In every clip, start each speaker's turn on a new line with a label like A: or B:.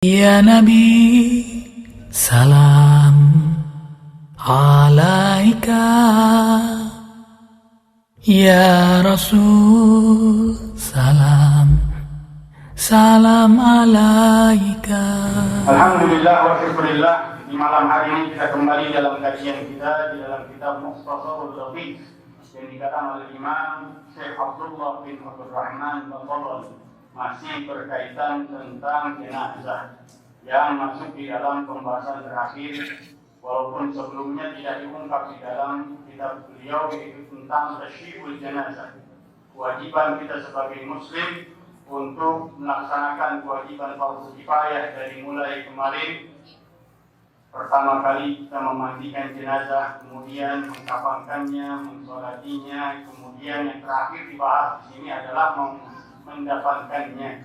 A: Ya Nabi, salam alaika. Ya Rasul, salam alaika.
B: Alhamdulillah wa syukurillah. Di malam hari ini kita kembali dalam kajian kita di dalam kitab Mukhtasarul Fiqh yang dikatakan oleh Imam Syekh Abdullah bin Abdul Rahman Al-Badali, masih berkaitan tentang jenazah yang masuk di dalam pembahasan terakhir, walaupun sebelumnya tidak diungkap di dalam kitab beliau, yaitu tentang tasyi'ul jenazah, kewajiban kita sebagai muslim untuk melaksanakan kewajiban fardu kifayah dari mulai kemarin. Pertama kali kita memandikan jenazah, kemudian mengkafankannya, mensolatinya, kemudian yang terakhir dibahas di sini adalah mendafankannya.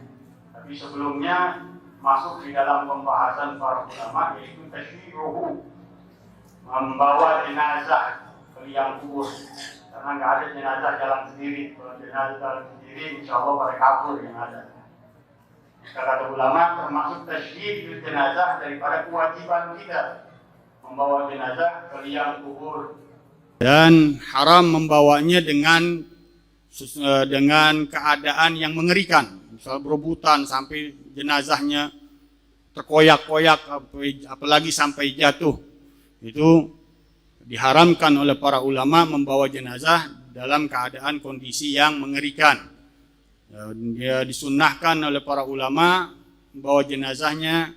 B: Tapi sebelumnya masuk di dalam pembahasan para ulama, yaitu tasyi'uhu, membawa jenazah ke liang kubur. Karena nggak ada jenazah jalan sendiri. Kalau jenazah jalan sendiri, insya Allah pada kabur yang ada. Kata ulama, termasuk tasyi'ul jenazah daripada kewajiban kita membawa jenazah ke liang kubur.
C: Dan haram membawanya dengan keadaan yang mengerikan, misal berebutan sampai jenazahnya terkoyak-koyak, apalagi sampai jatuh. Itu diharamkan oleh para ulama membawa jenazah dalam keadaan kondisi yang mengerikan. Dia disunnahkan oleh para ulama membawa jenazahnya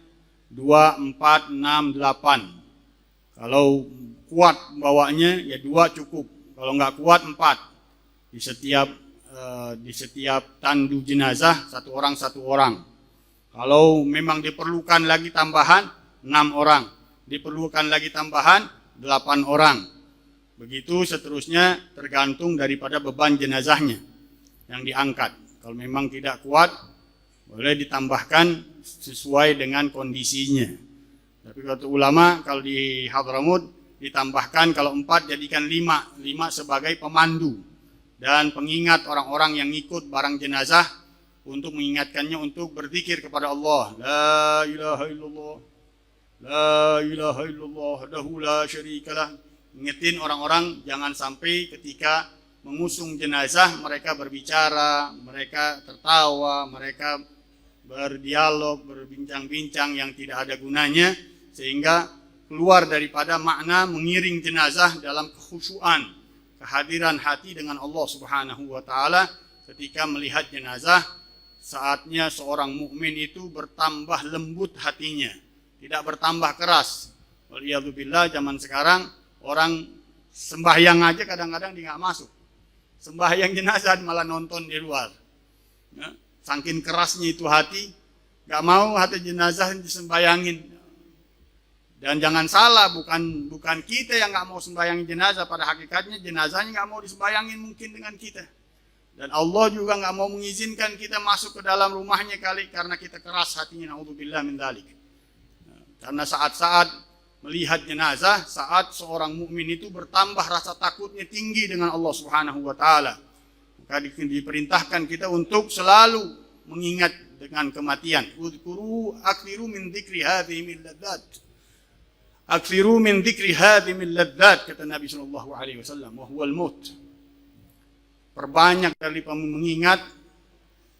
C: 2, 4, 6, 8. Kalau kuat bawanya ya 2 cukup. Kalau nggak kuat 4. Di setiap tandu jenazah 1 orang. Kalau memang diperlukan lagi tambahan 6 orang, diperlukan lagi tambahan 8 orang. Begitu seterusnya, tergantung daripada beban jenazahnya yang diangkat. Kalau memang tidak kuat, boleh ditambahkan sesuai dengan kondisinya. Tapi kata ulama, kalau di Hadramut ditambahkan, kalau 4 jadikan 5 sebagai pemandu dan pengingat orang-orang yang ikut barang jenazah, untuk mengingatkannya untuk berzikir kepada Allah. La ilaha illallah, la ilaha illallah, wahdahu la syarikalah. Ingetin orang-orang jangan sampai ketika mengusung jenazah mereka berbicara, mereka tertawa, mereka berdialog, berbincang-bincang yang tidak ada gunanya, sehingga keluar daripada makna mengiring jenazah dalam kekhusyuan, kehadiran hati dengan Allah Subhanahu wa taala. Ketika melihat jenazah, saatnya seorang mukmin itu bertambah lembut hatinya, tidak bertambah keras. Waliyadzubillah, zaman sekarang orang sembahyang aja kadang-kadang dia nggak masuk. Sembahyang jenazah malah nonton di luar. Ya, saking kerasnya itu hati, nggak mau hati jenazah disembayangin. Dan jangan salah, bukan kita yang nggak mau sembayangin jenazah. Pada hakikatnya jenazahnya nggak mau disembayangin mungkin dengan kita. Dan Allah juga nggak mau mengizinkan kita masuk ke dalam rumahnya kali karena kita keras hatinya. Naudzubillah min dzalik. Karena saat-saat melihat jenazah, saat seorang mukmin itu bertambah rasa takutnya tinggi dengan Allah Subhanahu wa taala. Maka diperintahkan kita untuk selalu mengingat dengan kematian. Udhkuru akthiru min dzikri hadhimil ladzat. Akthiru min dzikri hadhimil ladzat, kata Nabi sallallahu alaihi wasallam, wa huwal maut. Perbanyak dari mengingat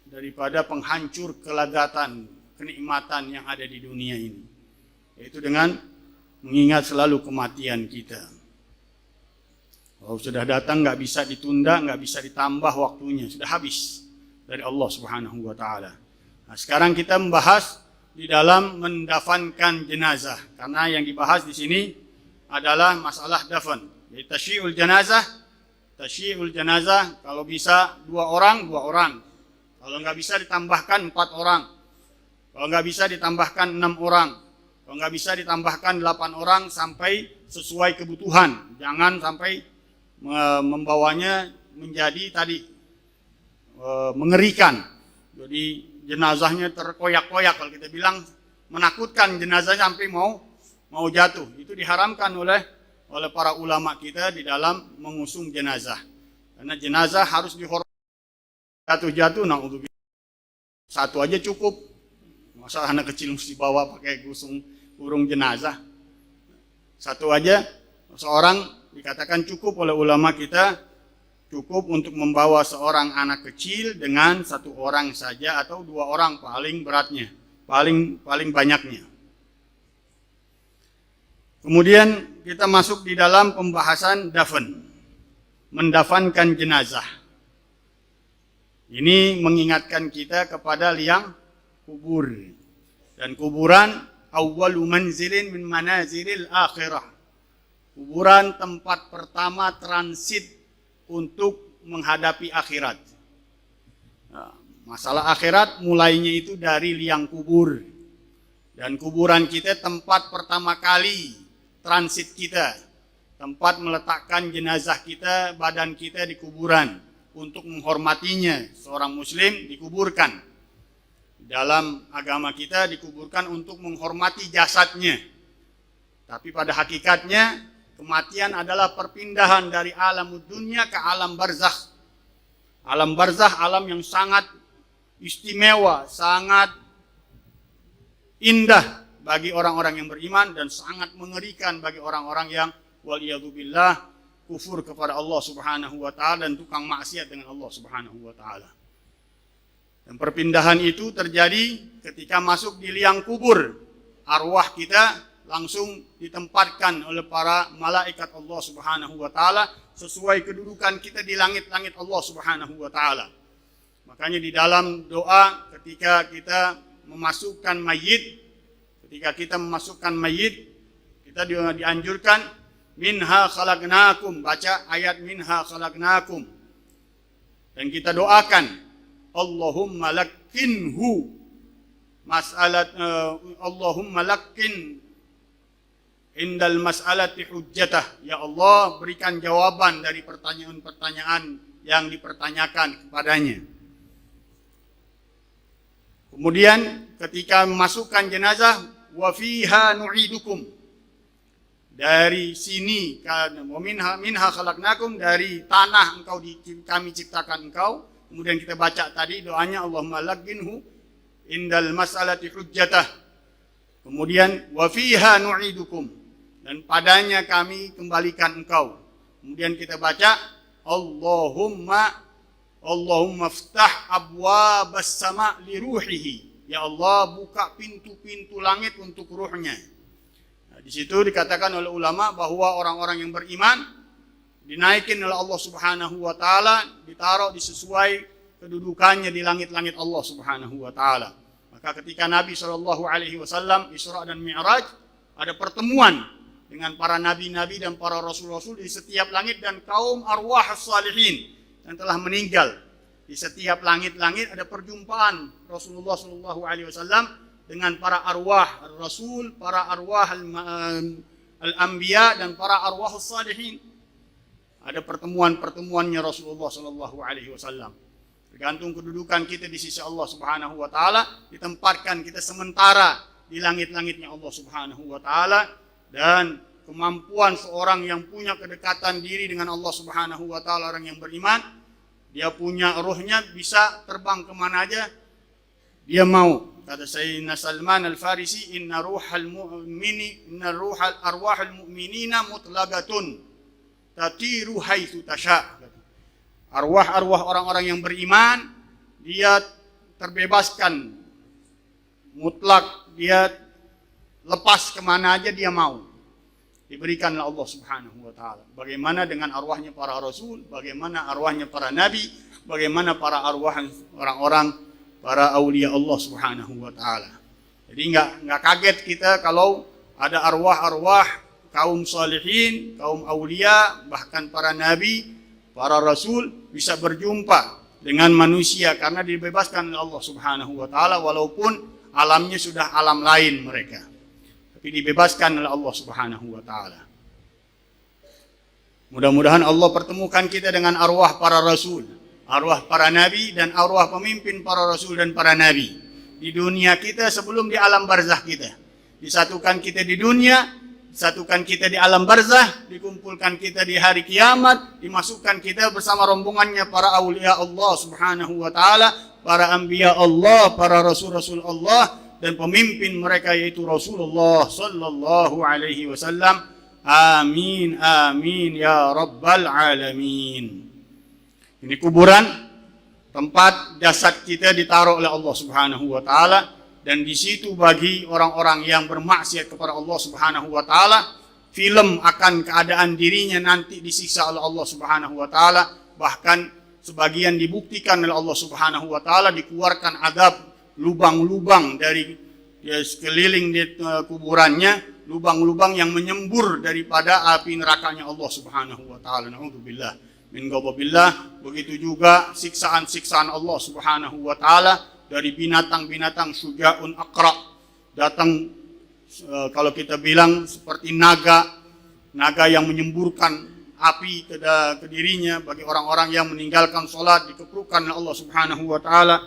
C: daripada penghancur kelazatan, kenikmatan yang ada di dunia ini. Yaitu dengan mengingat selalu kematian kita. Kalau sudah datang nggak bisa ditunda, nggak bisa ditambah waktunya, sudah habis dari Allah Subhanahu wa taala. Nah, sekarang kita membahas di dalam mendafankan jenazah, karena yang dibahas di sini adalah masalah dafan. Jadi tasyi'ul jenazah, kalau bisa 2 orang. Kalau nggak bisa ditambahkan 4 orang. Kalau nggak bisa ditambahkan 6 orang. Kalau nggak bisa ditambahkan 8 orang sampai sesuai kebutuhan. Jangan sampai membawanya menjadi mengerikan. Jadi jenazahnya terkoyak-koyak, kalau kita bilang menakutkan, jenazah sampai mau jatuh. Itu diharamkan oleh para ulama kita di dalam mengusung jenazah. Karena jenazah harus dihormati. Jatuh-jatuh, naudzubillah. 1 aja cukup. Masa anak kecil mesti bawa pakai kurung jenazah? Satu aja, seorang dikatakan cukup oleh ulama kita, cukup untuk membawa seorang anak kecil dengan satu orang saja atau dua orang paling beratnya, paling banyaknya. Kemudian kita masuk di dalam pembahasan dafn, mendafankan jenazah. Ini mengingatkan kita kepada liang kubur. Dan kuburan awwalu manzilin min manazilil akhirah. Kuburan tempat pertama transit untuk menghadapi akhirat. Nah, masalah akhirat mulainya itu dari liang kubur. Dan kuburan kita tempat pertama kali transit kita. Tempat meletakkan jenazah kita, badan kita di kuburan. Untuk menghormatinya, seorang muslim dikuburkan. Dalam agama kita dikuburkan untuk menghormati jasadnya. Tapi pada hakikatnya kematian adalah perpindahan dari alam dunia ke alam barzakh. Alam barzakh alam yang sangat istimewa, sangat indah bagi orang-orang yang beriman dan sangat mengerikan bagi orang-orang yang waliyadzubillah kufur kepada Allah Subhanahu wa taala dan tukang maksiat dengan Allah Subhanahu wa taala. Dan perpindahan itu terjadi ketika masuk di liang kubur. Arwah kita langsung ditempatkan oleh para malaikat Allah Subhanahu wa taala sesuai kedudukan kita di langit-langit Allah Subhanahu wa taala. Makanya di dalam doa ketika kita memasukkan mayit, kita dianjurkan minha khalaqnakum, baca ayat minha khalaqnakum. Dan kita doakan Allahumma lakkinhu Allahumma lakkin indal mas'alati hujjatah. Ya Allah, berikan jawaban dari pertanyaan-pertanyaan yang dipertanyakan kepadanya. Kemudian ketika memasukkan jenazah, wa fiha nu'idukum. Dari sini minha khalaqnakum, dari tanah kami ciptakan engkau. Kemudian kita baca tadi doanya Allahumma lakkinhu indal mas'alati hujjatah. Kemudian wa fiha nu'idukum, dan padanya kami kembalikan engkau. Kemudian kita baca Allahumma ftah abwabas sama li ruhihi. Ya Allah, buka pintu-pintu langit untuk ruhnya. Nah, di situ dikatakan oleh ulama bahwa orang-orang yang beriman dinaikin oleh Allah Subhanahu wa taala, ditaruh sesuai kedudukannya di langit-langit Allah Subhanahu wa taala. Maka ketika Nabi sallallahu alaihi wasallam Isra dan Mi'raj, ada pertemuan dengan para nabi-nabi dan para rasul-rasul di setiap langit dan kaum arwah salihin yang telah meninggal. Di setiap langit-langit ada perjumpaan Rasulullah sallallahu alaihi wasallam dengan para arwah rasul, para arwah al-anbiya dan para arwah salihin. Ada pertemuan-pertemuannya Rasulullah sallallahu alaihi wasallam. Tergantung kedudukan kita di sisi Allah Subhanahu wa taala, ditempatkan kita sementara di langit-langitnya Allah Subhanahu wa taala, dan kemampuan seorang yang punya kedekatan diri dengan Allah Subhanahu wa taala, orang yang beriman, dia punya ruhnya bisa terbang kemana aja dia mau. Kata Sayyidina Salman Al-Farisi, inna ruhal arwahal mu'minina mutlaqatun tatiru haitsu tasha. Arwah-arwah orang-orang yang beriman dia terbebaskan mutlak, dia lepas kemana aja dia mau, diberikan oleh Allah Subhanahu wa taala. Bagaimana dengan arwahnya para rasul, bagaimana arwahnya para nabi, bagaimana para arwah orang-orang para aulia Allah Subhanahu wa taala. Jadi enggak kaget kita kalau ada arwah-arwah kaum salihin, kaum aulia, bahkan para nabi, para rasul bisa berjumpa dengan manusia karena dibebaskan oleh Allah Subhanahu wa taala, walaupun alamnya sudah alam lain mereka. Tapi dibebaskan oleh Allah Subhanahu wa taala. Mudah-mudahan Allah pertemukan kita dengan arwah para rasul, arwah para nabi dan arwah pemimpin para rasul dan para nabi di dunia kita sebelum di alam barzakh kita. Disatukan kita di dunia, disatukan kita di alam barzakh, dikumpulkan kita di hari kiamat, dimasukkan kita bersama rombongannya para aulia Allah Subhanahu wa taala, para anbiya Allah, para rasul-rasul Allah, dan pemimpin mereka yaitu Rasulullah sallallahu alaihi wasallam. Amin amin ya rabbal alamin. Ini kuburan, tempat jasad kita ditaruh oleh Allah Subhanahu wa taala, dan di situ bagi orang-orang yang bermaksiat kepada Allah Subhanahu wa taala, film akan keadaan dirinya nanti disiksa oleh Allah Subhanahu wa taala. Bahkan sebagian dibuktikan oleh Allah Subhanahu wa taala, dikeluarkan azab lubang-lubang dari sekeliling di kuburannya, lubang-lubang yang menyembur daripada api nerakanya Allah Subhanahu wa taala. Naudzubillah min ghadabillah. Begitu juga siksaan-siksaan Allah Subhanahu wa taala dari binatang-binatang syuja'un aqra, datang kalau kita bilang seperti naga yang menyemburkan api ke dirinya bagi orang-orang yang meninggalkan sholat, dikeprukan oleh Allah Subhanahu wa taala.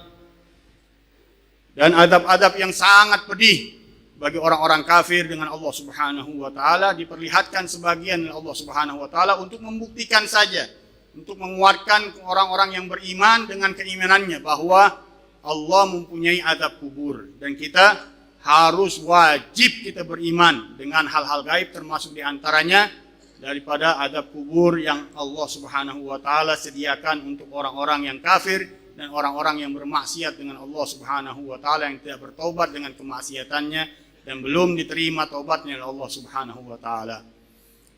C: Dan adab-adab yang sangat pedih bagi orang-orang kafir dengan Allah Subhanahu wa taala diperlihatkan sebagian oleh Allah Subhanahu wa taala untuk membuktikan saja, untuk menguatkan orang-orang yang beriman dengan keimanannya bahwa Allah mempunyai azab kubur, dan kita harus wajib kita beriman dengan hal-hal gaib, termasuk diantaranya daripada azab kubur yang Allah Subhanahu wa taala sediakan untuk orang-orang yang kafir dan orang-orang yang bermaksiat dengan Allah Subhanahu wa taala, yang tidak bertobat dengan kemaksiatannya dan belum diterima taubatnya oleh Allah Subhanahu wa taala.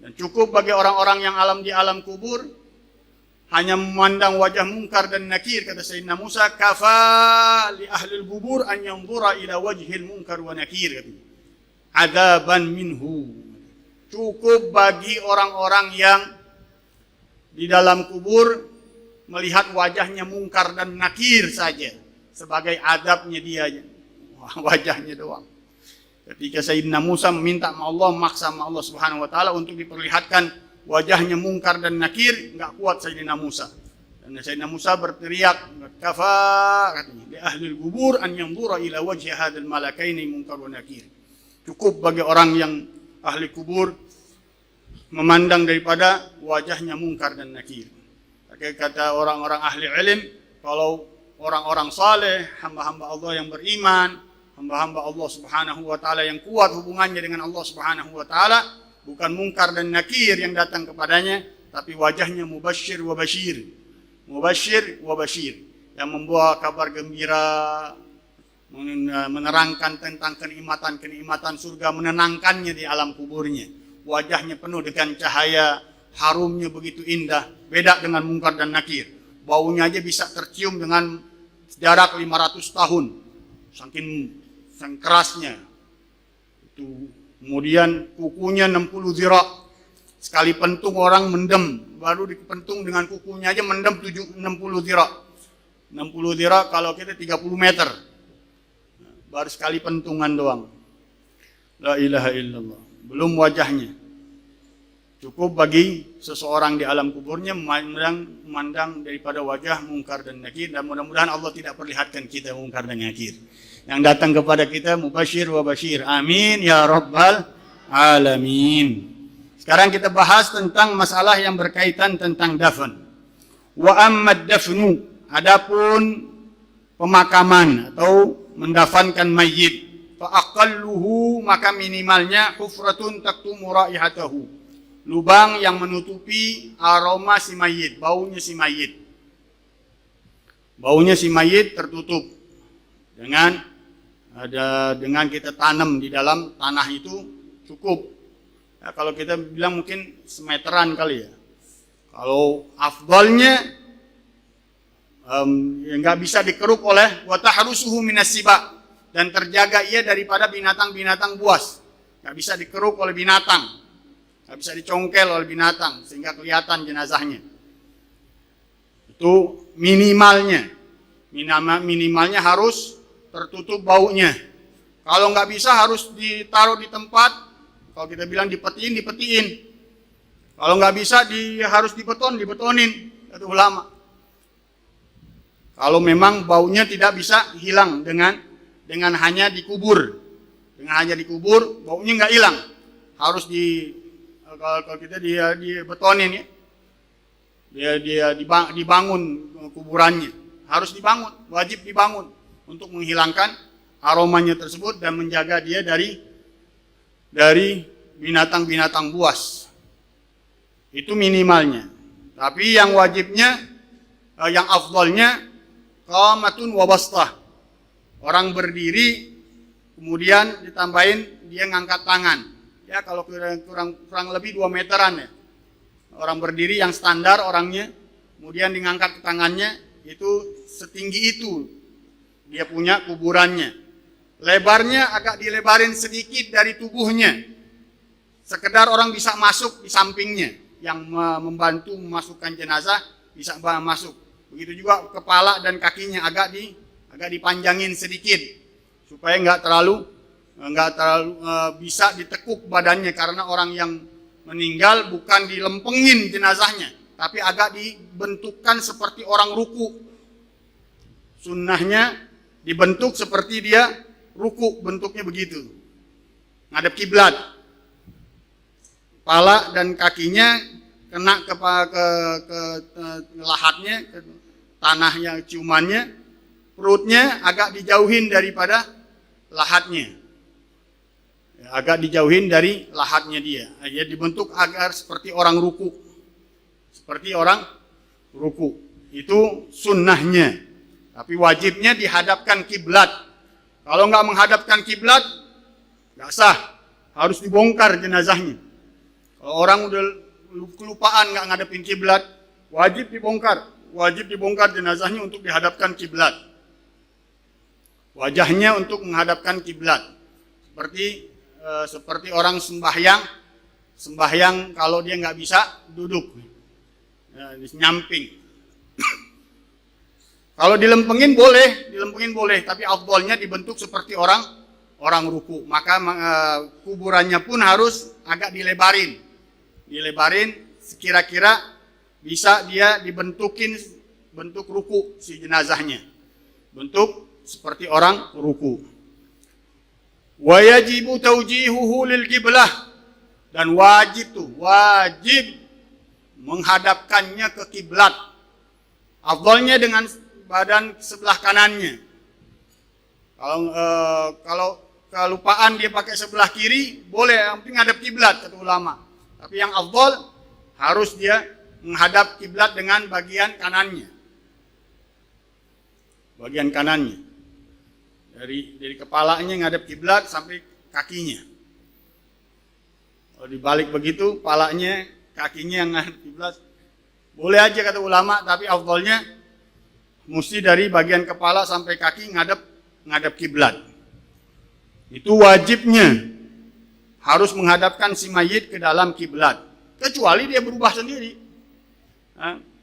C: Dan cukup bagi orang-orang yang di alam kubur hanya memandang wajah mungkar dan nakir, kata Sayyidina Musa, kafa li ahli al-kubur an yanzura ila wajhil munkar wa nakir, adaban minhu. Cukup bagi orang-orang yang di dalam kubur melihat wajahnya mungkar dan nakir saja sebagai adabnya dia, wajahnya doang. Ketika Sayyidina Musa meminta sama Allah, maksa sama Allah Subhanahu wa taala untuk diperlihatkan wajahnya mungkar dan nakir, enggak kuat Sayyidina Musa. Dan Sayyidina Musa berteriak, kafa, katanya, li ahli al-kubur an yanzura ila wajhi hadzal malakaini munkar wa nakir. Cukup bagi orang yang ahli kubur memandang daripada wajahnya mungkar dan nakir. Kata orang-orang ahli ilm, kalau orang-orang saleh, hamba-hamba Allah yang beriman, hamba-hamba Allah Subhanahu wa taala yang kuat hubungannya dengan Allah Subhanahu wa taala, bukan mungkar dan nakir yang datang kepadanya, tapi wajahnya mubasyir wa basyir. Mubasyir wa basyir, yang membawa kabar gembira, menerangkan tentang kenikmatan-kenikmatan surga, menenangkannya di alam kuburnya. Wajahnya penuh dengan cahaya, harumnya begitu indah, beda dengan mungkar dan nakir. Baunya aja bisa tercium dengan jarak 500 tahun, saking kerasnya. Itu kemudian kukunya 60 zira. Sekali pentung orang mendem, baru dipentung dengan kukunya aja mendem 60 zira. 60 zira kalau kita 30 meter. Baru sekali pentungan doang. La ilaha illallah. Belum wajahnya. Cukup bagi seseorang di alam kuburnya memandang daripada wajah mungkar dan nakir, dan mudah-mudahan Allah tidak perlihatkan kita mungkar dan nakir. Yang datang kepada kita mubasyir wa basyir. Amin ya rabbal alamin. Sekarang kita bahas tentang masalah yang berkaitan tentang dafn. Wa ammad dafnu, adapun pemakaman atau mendafankan mayit, fa aqalluhu, maka minimalnya hufratun taktumu raihatahu, lubang yang menutupi aroma si mayit, baunya si mayit. Baunya si mayit tertutup dengan kita tanam di dalam tanah itu cukup. Ya, kalau kita bilang mungkin semeteran kali ya. Kalau afdalnya nggak bisa dikeruk oleh wa tahrusuhu minas siba, dan terjaga ia daripada binatang-binatang buas. Nggak bisa dikeruk oleh binatang, nggak bisa dicongkel oleh binatang sehingga kelihatan jenazahnya. Itu minimalnya. Minimalnya harus tertutup baunya. Kalau nggak bisa harus ditaruh di tempat, kalau kita bilang dipetiin. Kalau nggak bisa harus dibetonin, kata ulama. Kalau memang baunya tidak bisa hilang dengan hanya dikubur. Dengan hanya dikubur, baunya nggak hilang. Harus kalau kita dibetonin ya. Dia dibangun kuburannya. Harus dibangun, wajib dibangun untuk menghilangkan aromanya tersebut dan menjaga dia dari binatang-binatang buas. Itu minimalnya. Tapi yang wajibnya, yang afdalnya, qamatun wa bastah. Orang berdiri, kemudian ditambahin dia ngangkat tangan. Ya kalau kurang lebih 2 meteran ya. Orang berdiri yang standar orangnya, kemudian diangkat tangannya, itu setinggi itu dia punya kuburannya. Lebarnya agak dilebarin sedikit dari tubuhnya. Sekedar orang bisa masuk di sampingnya. Yang membantu memasukkan jenazah bisa masuk. Begitu juga kepala dan kakinya agak dipanjangin sedikit supaya nggak terlalu bisa ditekuk badannya, karena orang yang meninggal bukan dilempengin jenazahnya, tapi agak dibentukkan seperti orang ruku. Sunnahnya dibentuk seperti dia ruku, bentuknya begitu, ngadep kiblat. Kepala dan kakinya kena ke lahatnya, ke tanah yang ciumannya. Perutnya agak dijauhin daripada lahatnya, agak dijauhin dari lahatnya dia. Dia dibentuk agar seperti orang ruku, itu sunnahnya. Tapi wajibnya dihadapkan kiblat. Kalau nggak menghadapkan kiblat, nggak sah, harus dibongkar jenazahnya. Kalau orang udah kelupaan nggak ngadepin kiblat, wajib dibongkar jenazahnya untuk dihadapkan kiblat. Wajahnya untuk menghadapkan kiblat. Seperti orang sembahyang kalau dia nggak bisa duduk, nyamping. Kalau dilempengin boleh, tapi afdalnya dibentuk seperti orang ruku. Maka kuburannya pun harus agak dilebarin sekira-kira bisa dia dibentukin bentuk ruku si jenazahnya, bentuk seperti orang ruku. Wa yajibu tawjihuhu lil qiblah, dan wajib menghadapkannya ke kiblat. Afdalnya dengan badan sebelah kanannya. Kalau kelupaan dia pakai sebelah kiri, boleh, yang penting ngadep kiblat kata ulama. Tapi yang afdal harus dia menghadap kiblat dengan bagian kanannya. Dari kepalanya ngadep kiblat sampai kakinya. Kalau dibalik begitu, kepalanya, kakinya yang ngadep kiblat, boleh aja kata ulama, tapi afdalnya mesti dari bagian kepala sampai kaki ngadep kiblat. Itu wajibnya. Harus menghadapkan si mayit ke dalam kiblat, kecuali dia berubah sendiri.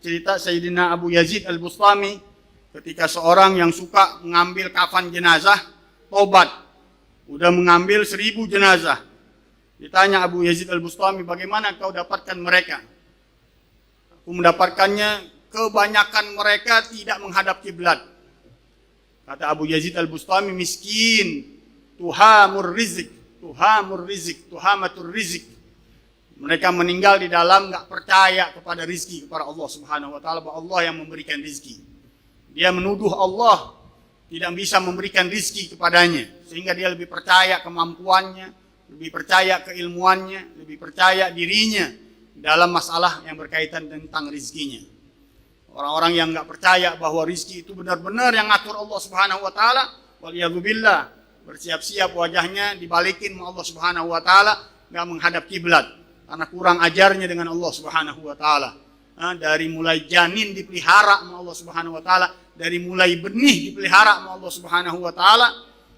C: Cerita Sayyidina Abu Yazid Al-Bustami, ketika seorang yang suka mengambil kafan jenazah, tobat, udah mengambil 1000 jenazah. Ditanya Abu Yazid Al-Bustami, bagaimana kau dapatkan mereka? Aku mendapatkannya, kebanyakan mereka tidak menghadap kiblat. Kata Abu Yazid Al-Bustami, miskin, tuhamatur rizik. Mereka meninggal di dalam nggak percaya kepada rizki, kepada Allah Subhanahu wa Ta'ala, bahwa Allah yang memberikan rizki. Dia menuduh Allah tidak bisa memberikan rizki kepadanya, sehingga dia lebih percaya kemampuannya, lebih percaya keilmuannya, lebih percaya dirinya dalam masalah yang berkaitan tentang rizkinya. Orang-orang yang nggak percaya bahwa rizki itu benar-benar yang ngatur Allah Subhanahu wa Ta'ala, waliyadzubillah, bersiap-siap wajahnya dibalikin sama Allah Subhanahu wa Ta'ala, nggak menghadap kiblat karena kurang ajarnya dengan Allah Subhanahu wa Ta'ala. Dari mulai janin dipelihara sama Allah Subhanahu wa Ta'ala, dari mulai benih dipelihara sama Allah Subhanahu wa Ta'ala,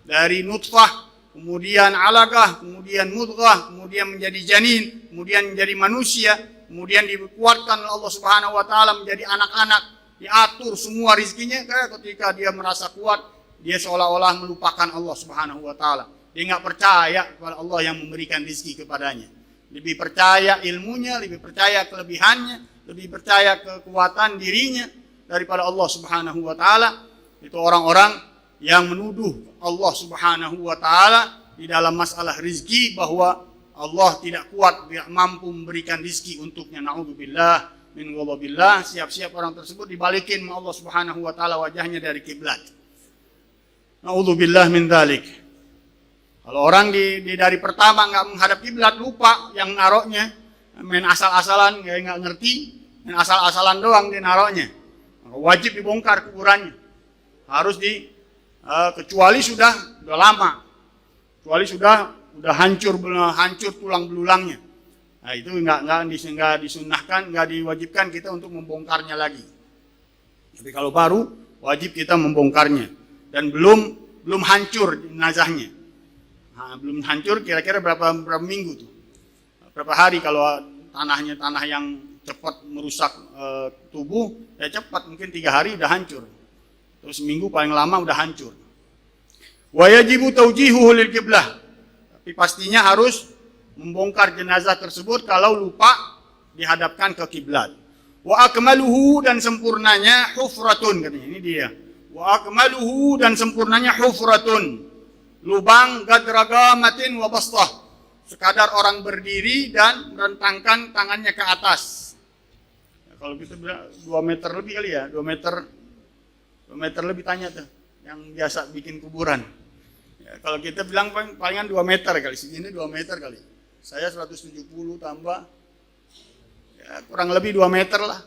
C: dari nutfah, kemudian alaqah, kemudian mudghah, kemudian menjadi janin, kemudian menjadi manusia, kemudian dikuatkan oleh Allah Subhanahu wa Ta'ala menjadi anak-anak, diatur semua rizkinya. Ketika dia merasa kuat, dia seolah-olah melupakan Allah Subhanahu wa Ta'ala. Dia nggak percaya kepada Allah yang memberikan rizki kepadanya. Lebih percaya ilmunya, lebih percaya kelebihannya, lebih percaya kekuatan dirinya daripada Allah Subhanahu wa Ta'ala. Itu orang-orang yang menuduh Allah Subhanahu wa Ta'ala di dalam masalah rizki, bahwa Allah tidak kuat, tidak mampu memberikan rizki untuknya. Na'udzubillah min ghadabillah. Siap-siap orang tersebut dibalikin sama Allah Subhanahu wa Ta'ala wajahnya dari kiblat. Naudzubillah min dzalik. Kalau orang dari pertama nggak menghadap kiblat, lupa yang naruhnya, main asal-asalan, nggak ngerti, main asal-asalan doang dia naruhnya, wajib dibongkar kuburannya. Harus kecuali sudah lama, kecuali sudah hancur tulang belulangnya. Nah itu nggak disunahkan, nggak diwajibkan kita untuk membongkarnya lagi. Tapi kalau baru, wajib kita membongkarnya dan belum hancur jenazahnya. Nah, belum hancur kira-kira berapa minggu tuh, berapa hari. Kalau tanahnya tanah yang cepat merusak tubuh, ya cepat, mungkin 3 hari udah hancur, terus seminggu paling lama udah hancur. Wa yajibu taujihuhu lil qiblah, tapi pastinya harus membongkar jenazah tersebut kalau lupa dihadapkan ke kiblat. Wa akmaluhu, dan sempurnanya hufratun, katanya ini dia. Wa akmaluhu, dan sempurnanya hufratun, lubang gadragamatin wa bastah, sekadar orang berdiri dan merentangkan tangannya ke atas. Ya, kalau kita bilang 2 meter lebih kali ya, 2 meter lebih, tanya tuh yang biasa bikin kuburan. Ya, kalau kita bilang palingan 2 meter kali, segini 2 meter kali. Saya 170 tambah, ya kurang lebih 2 meter lah.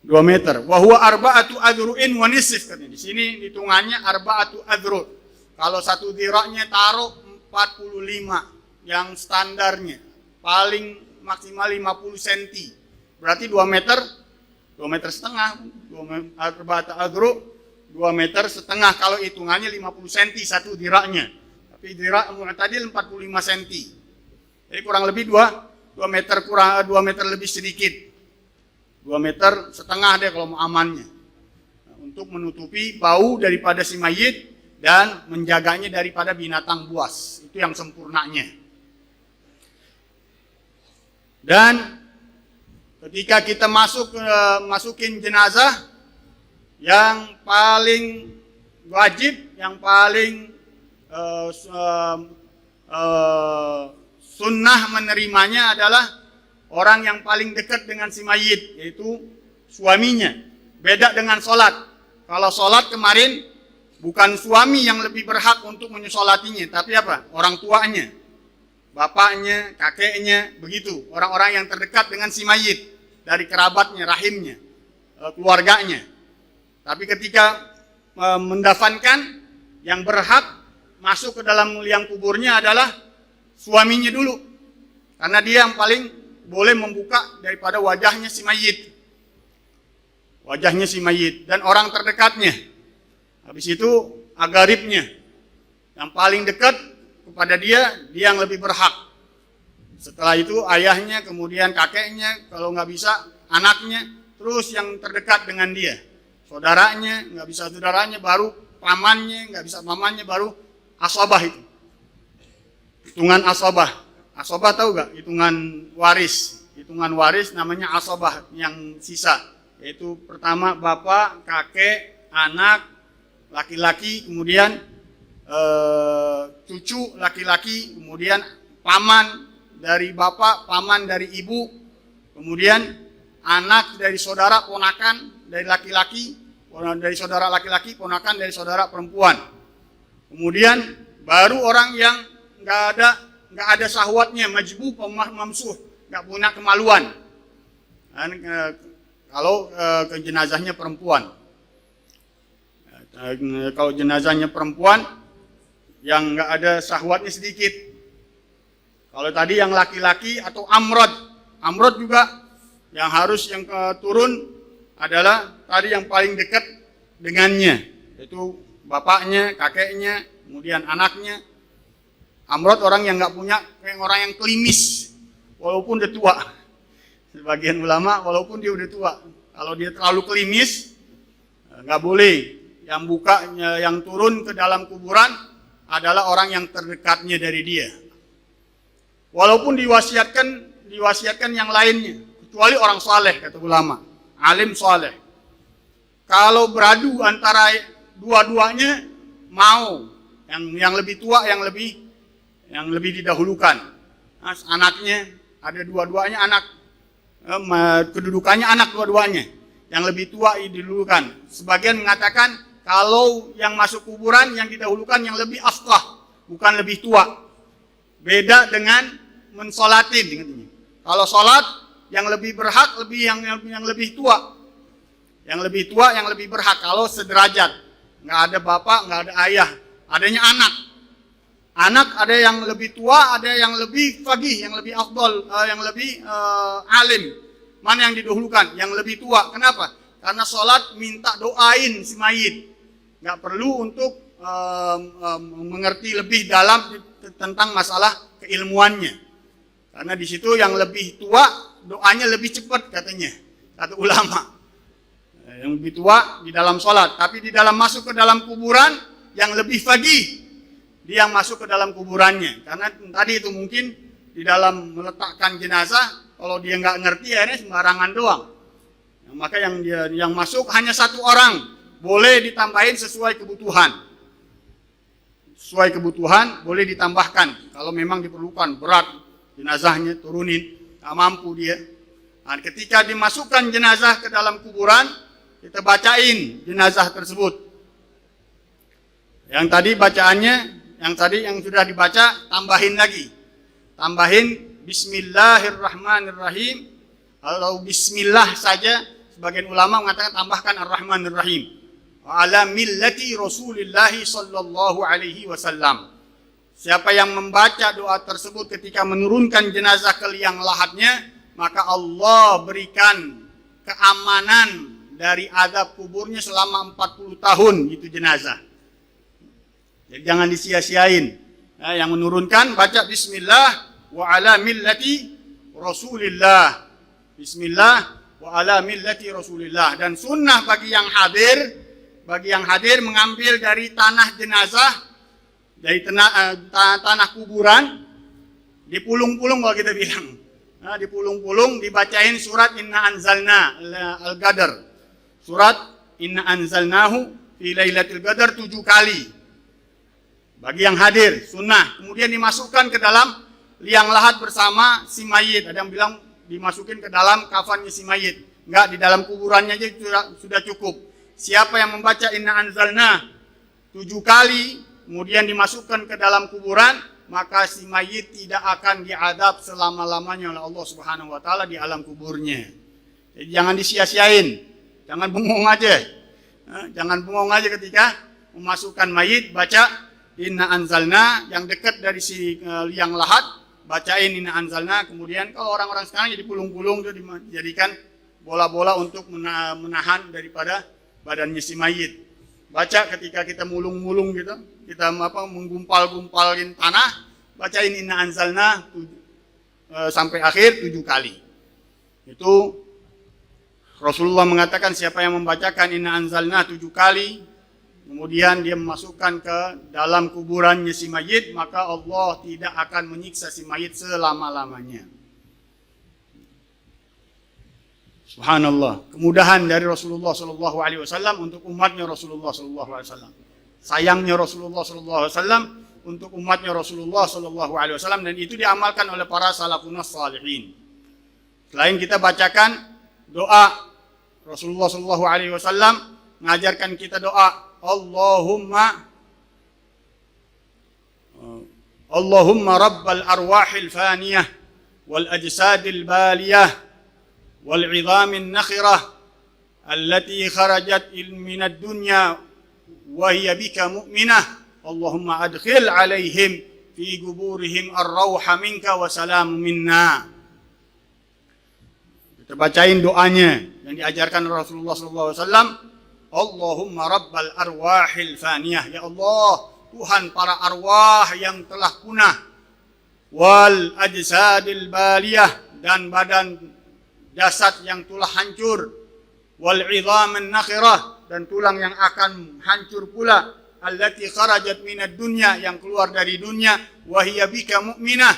C: 2 meter. Wa huwa arba'atu adru'in wa nisf, katanya. Di sini hitungannya arba'atu adru'. Kalau 1 diraknya taruh 45, yang standarnya paling maksimal 50 cm. Berarti 2 meter, 2 meter setengah, 2 meter setengah kalau hitungannya 50 cm 1 diraknya. Tapi dirak tadi 45 cm. Jadi kurang lebih 2 meter, kurang 2 meter lebih sedikit. 2 meter setengah deh kalau mau amannya. Nah, untuk menutupi bau daripada si mayit dan menjaganya daripada binatang buas. Itu yang sempurnanya. Dan ketika kita masukin jenazah, yang paling wajib, yang paling sunnah menerimanya adalah orang yang paling dekat dengan si mayit, yaitu suaminya. Beda dengan sholat. Kalau sholat kemarin, bukan suami yang lebih berhak untuk menyolatatinya, tapi apa? Orang tuanya, bapaknya, kakeknya, begitu. Orang-orang yang terdekat dengan si mayit, dari kerabatnya, rahimnya, keluarganya. Tapi ketika mendafankan, yang berhak masuk ke dalam liang kuburnya adalah suaminya dulu. Karena dia yang paling boleh membuka daripada wajahnya si mayit. Wajahnya si mayit. Dan orang terdekatnya. Habis itu agaribnya. Yang paling dekat kepada dia yang lebih berhak. Setelah itu ayahnya, kemudian kakeknya, kalau nggak bisa anaknya, terus yang terdekat dengan dia. Saudaranya, nggak bisa saudaranya, baru pamannya, nggak bisa pamannya, baru asabah itu. Hitungan asabah. Asabah tahu gak? Hitungan waris. Hitungan waris namanya asabah yang sisa. Yaitu pertama bapak, kakek, anak, laki-laki, kemudian cucu laki-laki, kemudian paman dari bapak, paman dari ibu, kemudian anak dari saudara, ponakan dari laki-laki, dari saudara laki-laki, ponakan dari saudara perempuan. Kemudian baru orang yang nggak ada syahwatnya, majbu, mamsuh, nggak punya kemaluan. Dan, kalau ke jenazahnya perempuan, kalau jenazahnya perempuan yang nggak ada syahwatnya sedikit. Kalau tadi yang laki-laki atau amrod juga yang harus yang turun adalah tadi yang paling dekat dengannya, yaitu bapaknya, kakeknya, kemudian anaknya. Amrod orang yang nggak punya, orang yang klimis, walaupun udah tua. Sebagian ulama walaupun dia udah tua, kalau dia terlalu klimis nggak boleh. Yang buka, yang turun ke dalam kuburan adalah orang yang terdekatnya dari dia. Walaupun diwasiatkan yang lainnya, kecuali orang saleh, kata ulama, alim saleh. Kalau beradu antara dua-duanya, mau yang lebih tua, yang lebih didahulukan. Nah, anaknya ada dua-duanya anak, kedudukannya anak dua-duanya. Yang lebih tua didahulukan. Sebagian mengatakan kalau yang masuk kuburan yang didahulukan yang lebih afqah, bukan lebih tua. Beda dengan mensolatin. Kalau sholat yang lebih berhak yang lebih tua. Yang lebih tua yang lebih berhak kalau sederajat. Nggak ada bapak, nggak ada ayah, adanya anak. Anak ada yang lebih tua, ada yang lebih faqih, yang lebih afdal, yang lebih alim. Mana yang didahulukan? Yang lebih tua. Kenapa? Karena sholat minta doain si mayit. Nggak perlu untuk mengerti lebih dalam tentang masalah keilmuannya. Karena di situ yang lebih tua doanya lebih cepat katanya, kata ulama. Yang lebih tua di dalam sholat, tapi di dalam masuk ke dalam kuburan yang lebih faqih dia yang masuk ke dalam kuburannya. Karena tadi itu mungkin di dalam meletakkan jenazah kalau dia nggak ngerti akhirnya sembarangan doang. Maka yang masuk hanya satu orang, boleh ditambahin sesuai kebutuhan. Sesuai kebutuhan boleh ditambahkan. Kalau memang diperlukan berat jenazahnya turunin, tak mampu dia. Nah, ketika dimasukkan jenazah ke dalam kuburan, kita bacain jenazah tersebut. Yang tadi bacaannya, yang sudah dibaca, tambahin lagi. Tambahin Bismillahirrahmanirrahim. Kalau Bismillah saja, sebagian ulama mengatakan tambahkan Ar-Rahmanir-Rahim. Ala millati Rasulillah sallallahu alaihi wasallam. Siapa yang membaca doa tersebut ketika menurunkan jenazah ke liang lahatnya, maka Allah berikan keamanan dari azab kuburnya selama 40 tahun itu jenazah. Jadi jangan disia-siain. Nah, yang menurunkan baca Bismillah wa ala millati Rasulillah. Bismillah wa ala millati Rasulillah. Dan sunnah bagi yang hadir mengambil dari tanah jenazah, dari tanah kuburan, dipulung-pulung kalau kita bilang. Nah, dipulung-pulung dibacain surat Inna Anzalna Al-Qadar. Surat Inna Anzalnahu fi Lailatul Qadar 7 kali. Bagi yang hadir, sunnah. Kemudian dimasukkan ke dalam liang lahat bersama si mayit. Ada yang bilang dimasukin ke dalam kafannya si mayit. Enggak, di dalam kuburannya aja sudah cukup. Siapa yang membaca Inna Anzalna 7 kali, kemudian dimasukkan ke dalam kuburan, maka si mayit tidak akan diadab selama-lamanya oleh Allah Subhanahu wa taala di alam kuburnya. Jadi jangan disia-siain. Jangan bengong aja. Jangan bengong aja ketika memasukkan mayit, baca Inna Anzalna yang dekat dari si liang lahat, bacain Inna Anzalna. Kemudian kalau orang-orang sekarang jadi pulung-pulung itu dijadikan bola-bola untuk menahan daripada badannya si mayit. Baca ketika kita mulung-mulung gitu, kita menggumpal-gumpalin tanah, bacain Inna Anzalna sampai akhir 7 kali. Itu Rasulullah mengatakan siapa yang membacakan Inna Anzalna 7 kali, kemudian dia memasukkan ke dalam kuburannya si mayit, maka Allah tidak akan menyiksa si mayit selama-lamanya. Subhanallah, kemudahan dari Rasulullah Shallallahu Alaihi Wasallam untuk umatnya Rasulullah Shallallahu Alaihi Wasallam. Sayangnya Rasulullah Shallallahu Alaihi Wasallam untuk umatnya Rasulullah Shallallahu Alaihi Wasallam, dan itu diamalkan oleh para salafun salihin. Selain kita bacakan doa, Rasulullah Shallallahu Alaihi Wasallam mengajarkan kita doa Allahumma rabbal arwahil faniyah wal ajsadil baliyah والعظام النخرة التي خرجت من الدنيا وهي بك مؤمنة اللهم أدخل عليهم في قبورهم الروح منك وسلام منا. Kita bacain doanya yang diajarkan Rasulullah SAW. Allahumma rabbal arwahil faniyah. Ya Allah, Tuhan para arwah yang telah punah. Wal ajsadil baliyah, dan badan jasad yang telah hancur, wal idhaman nakhirah, dan tulang yang akan hancur pula, allati kharajat minad dunya, yang keluar dari dunia, wa hiya bika mu'minah,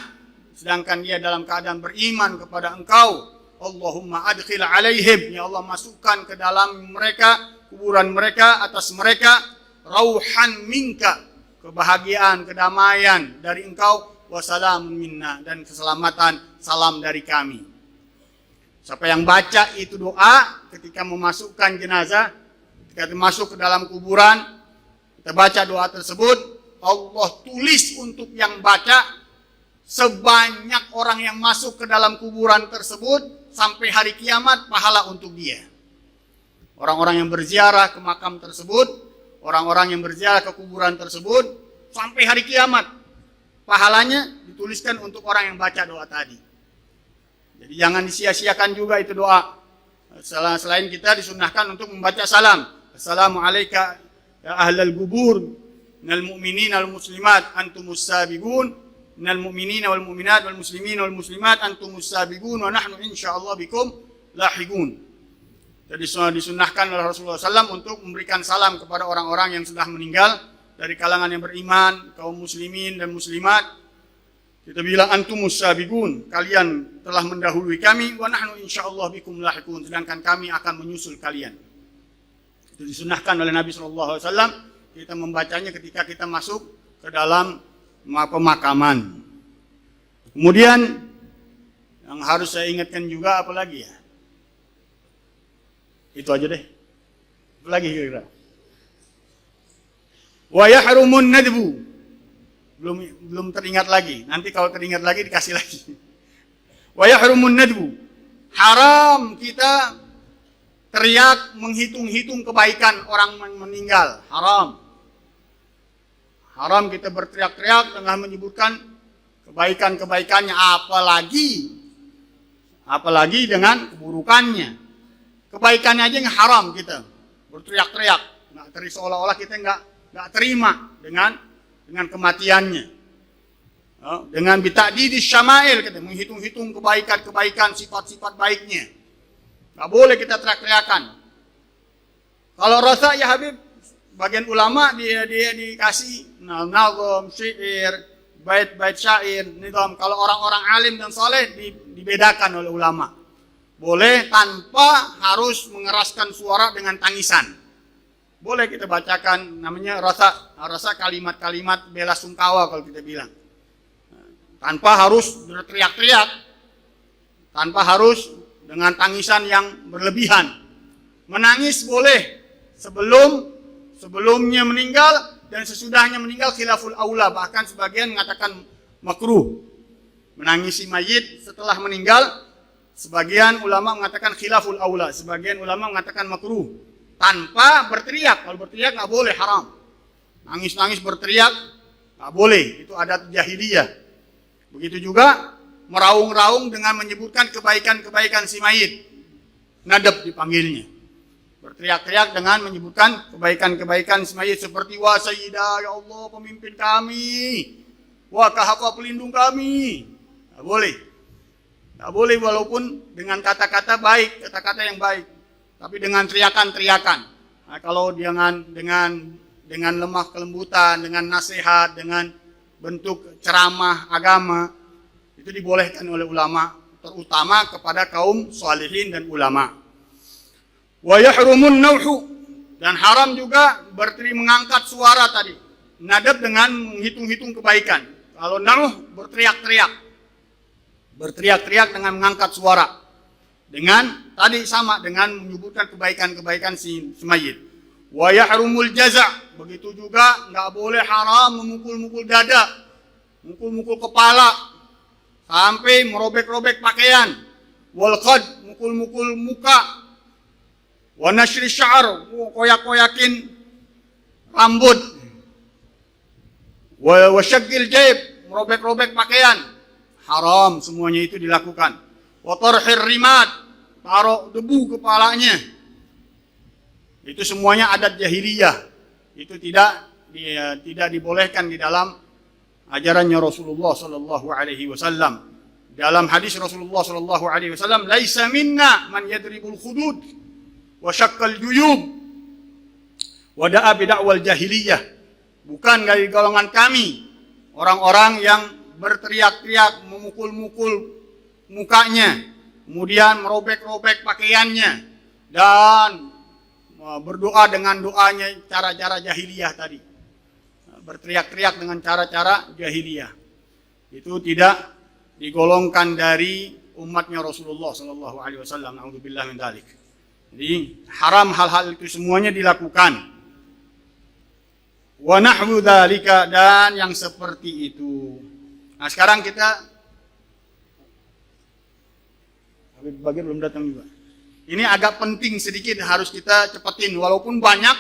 C: sedangkan dia dalam keadaan beriman kepada Engkau. Allahumma adkhil alaihim, ya Allah masukkan ke dalam mereka, kuburan mereka, atas mereka, rauhan minka, kebahagiaan, kedamaian dari Engkau, wa salamun minna, dan keselamatan, salam dari kami. Siapa yang baca itu doa ketika memasukkan jenazah ketika kita masuk ke dalam kuburan, kita baca doa tersebut, Allah tulis untuk yang baca sebanyak orang yang masuk ke dalam kuburan tersebut sampai hari kiamat, pahala untuk dia. Orang-orang yang berziarah ke makam tersebut, orang-orang yang berziarah ke kuburan tersebut, sampai hari kiamat, pahalanya dituliskan untuk orang yang baca doa tadi. Jadi jangan disia-siakan juga itu doa. Selain kita disunahkan untuk membaca salam. Assalamualaikum ya ahlal gubur, minal mu'minin wal muslimat antumus sabiqun, minal mu'minin wal mu'minat wal muslimin wal muslimat antumus sabiqun wa nahnu insyaallah bikum lahiqun. Jadi disunahkan oleh Rasulullah SAW untuk memberikan salam kepada orang-orang yang sudah meninggal dari kalangan yang beriman, kaum muslimin dan muslimat. Kita bilang antumus sabiqun, kalian telah mendahului kami, wa nahnu insyaallah bikum lahiqun, sedangkan kami akan menyusul kalian. Itu disunahkan oleh Nabi SAW. Kita membacanya ketika kita masuk ke dalam pemakaman. Kemudian yang harus saya ingatkan juga apa lagi ya? Itu aja deh. Apa lagi kira-kira? Wa yahrumun nadbu. Belum teringat lagi. Nanti kalau teringat lagi dikasih lagi. Wa yahrumun nadbu. Haram kita teriak menghitung-hitung kebaikan orang yang meninggal. Haram. Haram kita berteriak-teriak dengan menyebutkan kebaikan-kebaikannya, apalagi dengan keburukannya. Kebaikannya aja yang haram kita berteriak-teriak. Seolah-olah kita nggak terima dengan kematiannya. Dengan bita'didis syama'il, kita menghitung-hitung kebaikan-kebaikan, sifat-sifat baiknya. Nggak boleh kita teriak-teriakan. Kalau rasa ya Habib, bagian ulama dia dikasih nazam, syair, bait-bait syair, nizam. Kalau orang-orang alim dan saleh dibedakan oleh ulama. Boleh tanpa harus mengeraskan suara dengan tangisan. Boleh kita bacakan, namanya rasa kalimat-kalimat bela sungkawa kalau kita bilang. Tanpa harus berteriak-teriak, tanpa harus dengan tangisan yang berlebihan. Menangis boleh sebelumnya meninggal dan sesudahnya meninggal khilaful aula, bahkan sebagian mengatakan makruh. Menangisi mayit setelah meninggal, sebagian ulama mengatakan khilaful aula, sebagian ulama mengatakan makruh. Tanpa berteriak, kalau berteriak nggak boleh, haram. Nangis-nangis berteriak nggak boleh, itu adat jahiliyah. Begitu juga meraung-raung dengan menyebutkan kebaikan-kebaikan si mayit, nadab dipanggilnya. Berteriak-teriak dengan menyebutkan kebaikan-kebaikan si mayit seperti wa sayyidah, ya Allah pemimpin kami, wa kahfa pelindung kami. Nggak boleh. Nggak boleh walaupun dengan kata-kata baik, kata-kata yang baik, tapi dengan teriakan-teriakan. Nah, kalau dengan lemah kelembutan, dengan nasihat, dengan bentuk ceramah agama, itu dibolehkan oleh ulama, terutama kepada kaum sholihin dan ulama. Wa yahrumun nauhu, dan haram juga mengangkat suara tadi. Nadab dengan menghitung-hitung kebaikan. Kalau nauh berteriak-teriak. Berteriak-teriak dengan mengangkat suara. Dengan tadi sama dengan menyebutkan kebaikan-kebaikan si mayit. Wa yahrumul jaza', begitu juga nggak boleh haram memukul-mukul dada, mukul-mukul kepala sampai merobek-robek pakaian. Wal qad, mukul-mukul muka. Wa nashri sya'r, koyak-koyakin rambut. Wa syaqqil jaib, merobek-robek pakaian. Haram semuanya itu dilakukan. Wa tarhir rimat, taruh debu kepalanya. Itu semuanya adat jahiliyah. Itu tidak dibolehkan di dalam ajarannya Rasulullah sallallahu alaihi wasallam. Dalam hadis Rasulullah sallallahu alaihi wasallam, "Laisa minna man yadribul khudud wa syaqqal juyub wa da'a bid'awal jahiliyah." Bukan dari golongan kami orang-orang yang berteriak-teriak, memukul-mukul mukanya, kemudian merobek-robek pakaiannya, dan berdoa dengan doanya cara-cara jahiliyah tadi. Berteriak-teriak dengan cara-cara jahiliyah. Itu tidak digolongkan dari umatnya Rasulullah sallallahu alaihi wasallam. A'udzubillah min dzalik. Jadi haram hal-hal itu semuanya dilakukan. Wa nahwu dzalika, dan yang seperti itu. Nah, sekarang kita Habib Bagir belum datang juga. Ini agak penting sedikit, harus kita cepetin walaupun banyak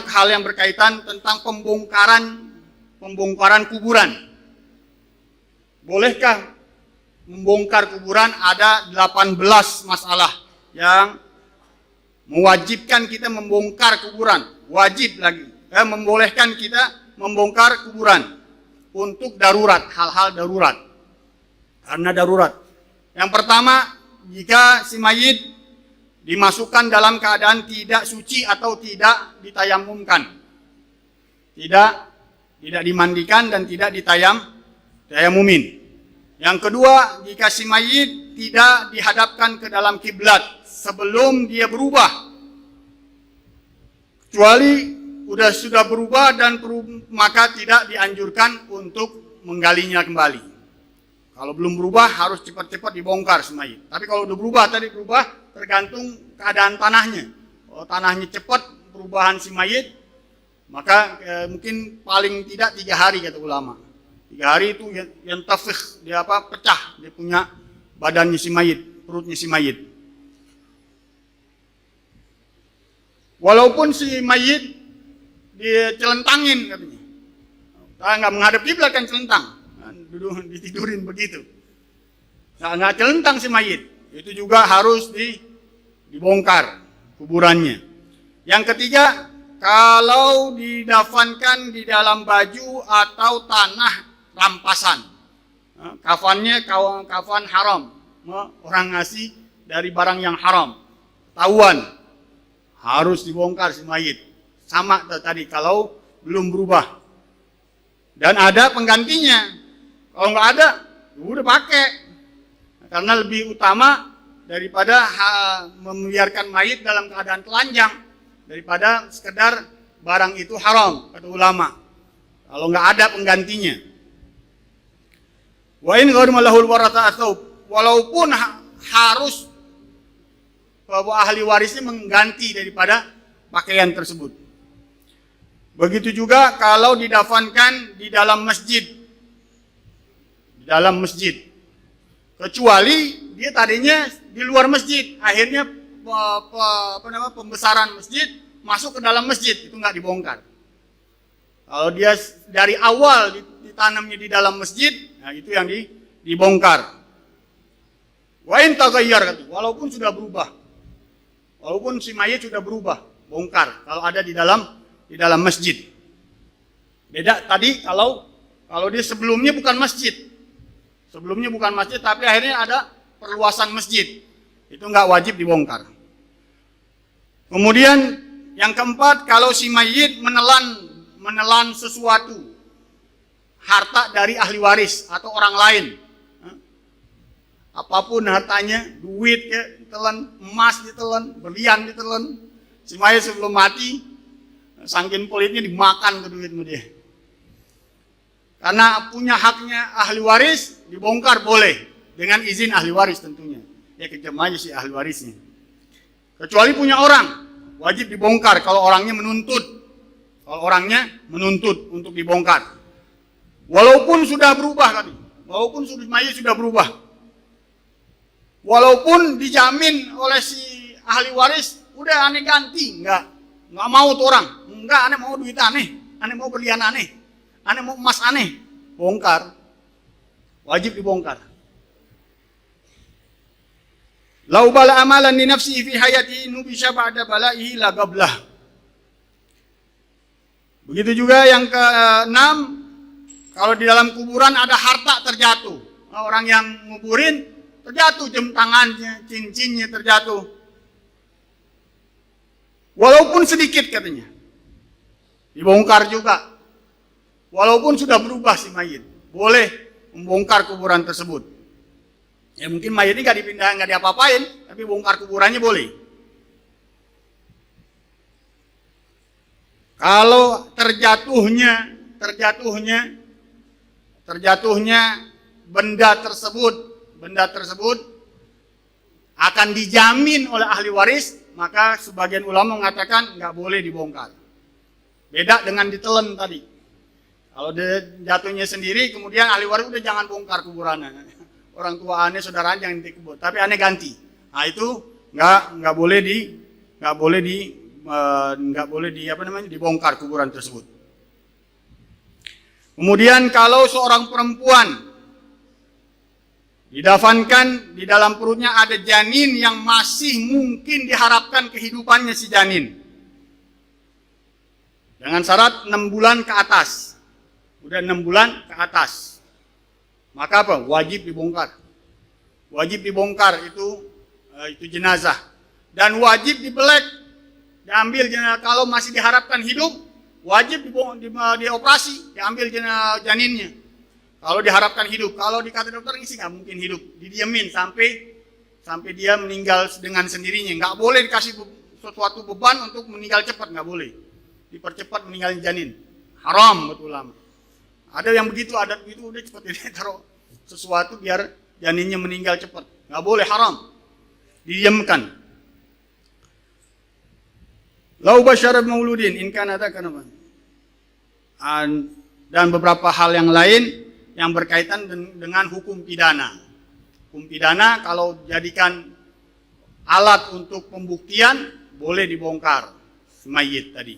C: hal yang berkaitan tentang pembongkaran kuburan. Bolehkah membongkar kuburan? Ada 18 masalah yang mewajibkan kita membongkar kuburan. Wajib lagi, membolehkan kita membongkar kuburan untuk darurat, hal-hal darurat. Karena darurat. Yang pertama, jika si mayit dimasukkan dalam keadaan tidak suci atau tidak ditayamumkan. Tidak dimandikan dan tidak ditayamumin. Yang kedua, jika si mayit tidak dihadapkan ke dalam kiblat sebelum dia berubah. Kecuali sudah berubah dan maka tidak dianjurkan untuk menggalinya kembali. Kalau belum berubah harus cepat-cepat dibongkar si mayit. Tapi kalau udah berubah, tergantung keadaan tanahnya. Kalau tanahnya cepat perubahan si mayit, maka mungkin paling tidak 3 hari kata ulama. 3 hari itu yang tafih, dia pecah, dia punya badannya si mayit, perutnya si mayit. Walaupun si mayit dicelentangin katanya. Nggak menghadap kiblat kan celentang. Duduk ditidurin begitu. Nggak celentang si mayit. Itu juga harus dibongkar kuburannya. Yang ketiga, kalau didafankan di dalam baju atau tanah rampasan. Kafannya kafan haram. Orang ngasih dari barang yang haram. Tahuan. Harus dibongkar si mayit. Sama tadi kalau belum berubah. Dan ada penggantinya. Kalau nggak ada, udah pakai. Karena lebih utama daripada membiarkan mayit dalam keadaan telanjang, daripada sekedar barang itu haram, kata ulama. Kalau nggak ada penggantinya. Wa in ghair malahul waratha atau walaupun harus bahwa ahli warisnya mengganti daripada pakaian tersebut. Begitu juga kalau didafankan di dalam masjid. Dalam masjid, kecuali dia tadinya di luar masjid, akhirnya pembesaran masjid masuk ke dalam masjid, itu nggak dibongkar. Kalau dia dari awal ditanamnya di dalam masjid, nah itu yang dibongkar. Wa in taghayyar, walaupun sudah berubah, walaupun si mayit sudah berubah, bongkar. Kalau ada di dalam masjid. Beda tadi kalau dia sebelumnya bukan masjid. Sebelumnya bukan masjid, tapi akhirnya ada perluasan masjid. Itu nggak wajib dibongkar. Kemudian yang keempat, kalau si mayit menelan sesuatu, harta dari ahli waris atau orang lain. Apapun hartanya, duit ditelan, emas ditelan, berlian ditelan. Si mayit sebelum mati, saking pelitnya dimakan ke duitmu dia. Karena punya haknya ahli waris, dibongkar boleh. Dengan izin ahli waris tentunya. Ya kejam aja si ahli warisnya. Kecuali punya orang, wajib dibongkar kalau orangnya menuntut. Kalau orangnya menuntut untuk dibongkar. Walaupun sudah berubah tadi. Walaupun mayit sudah berubah. Walaupun dijamin oleh si ahli waris, udah aneh ganti. Enggak mau tuh orang. Enggak, aneh mau duit aneh. Aneh mau berlian aneh. Aneh mau emas aneh, bongkar, wajib dibongkar. Lau bala amalan li nafsihi fi hayatihi nubisha ba'da bala'ihi la gablah. Begitu juga yang ke-6, kalau di dalam kuburan ada harta terjatuh. Orang yang nguburin terjatuh jam tangannya, cincinnya terjatuh. Walaupun sedikit katanya. Dibongkar juga. Walaupun sudah berubah si mayit, boleh membongkar kuburan tersebut. Ya mungkin mayit ini nggak dipindah, nggak diapa-apain, tapi bongkar kuburannya boleh. Kalau terjatuhnya benda tersebut akan dijamin oleh ahli waris, maka sebagian ulama mengatakan nggak boleh dibongkar. Beda dengan ditelan tadi. Kalau dia jatuhnya sendiri, kemudian ahli waris udah jangan bongkar kuburannya. Orang tua aneh, saudara jangan dikubur, tapi aneh ganti. Nah itu nggak boleh dibongkar kuburan tersebut. Kemudian kalau seorang perempuan didafankan, di dalam perutnya ada janin yang masih mungkin diharapkan kehidupannya si janin, dengan syarat 6 bulan ke atas. Udah 6 bulan ke atas, maka apa? Wajib dibongkar. Wajib dibongkar itu jenazah, dan wajib dibelek, diambil jenazah. Kalau masih diharapkan hidup, wajib dioperasi, diambil janinnya. Kalau diharapkan hidup, kalau dikata dokter ini sih nggak mungkin hidup, didiamin sampai dia meninggal dengan sendirinya. Nggak boleh dikasih sesuatu beban untuk meninggal cepat, nggak boleh. Dipercepat meninggalnya janin, haram betul lama. Ada yang begitu, adat begitu, udah cepat dia taruh sesuatu biar janinnya meninggal cepat, nggak boleh, haram, didiamkan. Lau basyarat mauludin in kana dzakaran. Dan beberapa hal yang lain yang berkaitan dengan hukum pidana. Hukum pidana kalau jadikan alat untuk pembuktian boleh dibongkar mayit tadi.